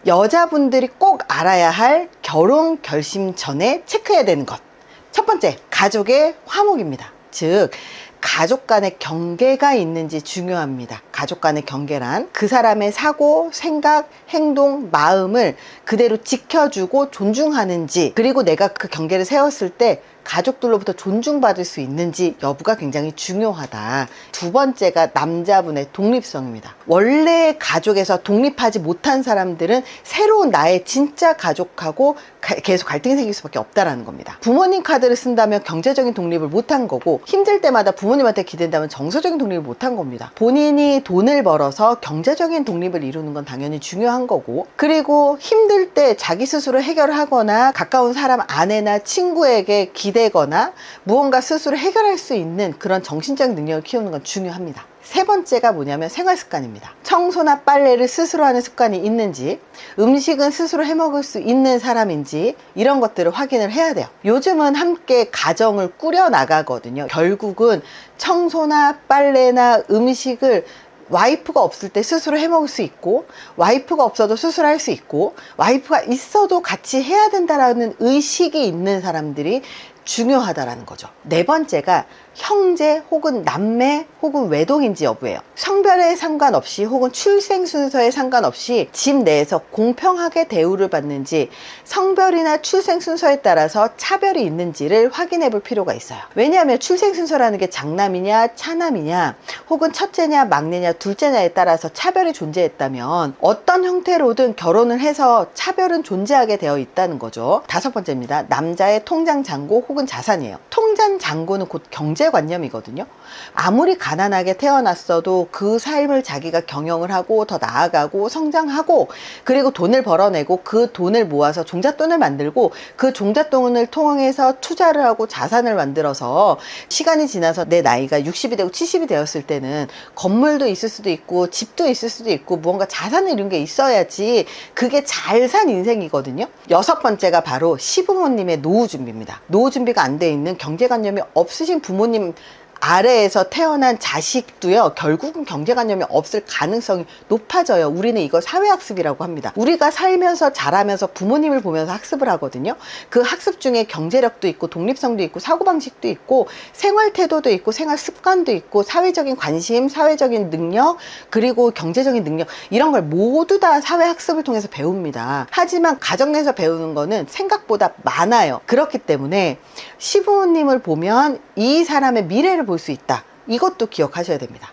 여자분들이 꼭 알아야 할 결혼 결심 전에 체크해야 되는 것. 첫 번째, 가족의 화목입니다. 즉, 가족 간의 경계가 있는지 중요합니다. 가족 간의 경계란 그 사람의 사고, 생각, 행동, 마음을 그대로 지켜주고 존중하는지, 그리고 내가 그 경계를 세웠을 때 가족들로부터 존중받을 수 있는지 여부가 굉장히 중요하다. 두 번째가 남자분의 독립성입니다. 원래 가족에서 독립하지 못한 사람들은 새로운 나의 진짜 가족하고 계속 갈등이 생길 수밖에 없다라는 겁니다. 부모님 카드를 쓴다면 경제적인 독립을 못한 거고, 힘들 때마다 부모님한테 기댄다면 정서적인 독립을 못한 겁니다. 본인이 돈을 벌어서 경제적인 독립을 이루는 건 당연히 중요한 거고, 그리고 힘들 때 자기 스스로 해결하거나 가까운 사람, 아내나 친구에게 기대거나 무언가 스스로 해결할 수 있는 그런 정신적 능력을 키우는 건 중요합니다. 세 번째가 뭐냐면 생활 습관입니다. 청소나 빨래를 스스로 하는 습관이 있는지, 음식은 스스로 해 먹을 수 있는 사람인지, 이런 것들을 확인을 해야 돼요. 요즘은 함께 가정을 꾸려 나가거든요. 결국은 청소나 빨래나 음식을 와이프가 없을 때 스스로 해 먹을 수 있고, 와이프가 없어도 스스로 할 수 있고, 와이프가 있어도 같이 해야 된다라는 의식이 있는 사람들이 중요하다라는 거죠. 네 번째가 형제 혹은 남매 혹은 외동인지 여부예요. 성별에 상관없이 혹은 출생 순서에 상관없이 집 내에서 공평하게 대우를 받는지, 성별이나 출생 순서에 따라서 차별이 있는지를 확인해 볼 필요가 있어요. 왜냐하면 출생 순서라는 게 장남이냐 차남이냐 혹은 첫째냐 막내냐 둘째냐에 따라서 차별이 존재했다면 어떤 형태로든 결혼을 해서 차별은 존재하게 되어 있다는 거죠. 다섯 번째입니다. 남자의 통장 잔고 혹은 자산이에요. 통장 잔고는 곧 경제관념이거든요. 아무리 가난하게 태어났어도 그 삶을 자기가 경영을 하고 더 나아가고 성장하고, 그리고 돈을 벌어내고 그 돈을 모아서 종잣돈을 만들고, 그 종잣돈을 통해서 투자를 하고 자산을 만들어서 시간이 지나서 내 나이가 60이 되고 70이 되었을 때는 건물도 있을 수도 있고 집도 있을 수도 있고 무언가 자산을 이룬 게 있어야지 그게 잘 산 인생이거든요. 여섯 번째가 바로 시부모님의 노후 준비입니다. 노후 준비가 안 돼 있는, 경제관념이 없으신 부모님 아래에서 태어난 자식도요, 결국은 경제관념이 없을 가능성이 높아져요. 우리는 이걸 사회학습이라고 합니다. 우리가 살면서 자라면서 부모님을 보면서 학습을 하거든요. 그 학습 중에 경제력도 있고 독립성도 있고 사고방식도 있고 생활태도도 있고 생활습관도 있고 사회적인 관심, 사회적인 능력, 그리고 경제적인 능력, 이런 걸 모두 다 사회학습을 통해서 배웁니다. 하지만 가정 내에서 배우는 거는 생각보다 많아요. 그렇기 때문에 시부모님을 보면 이 사람의 미래를 볼 수 있다. 이것도 기억하셔야 됩니다.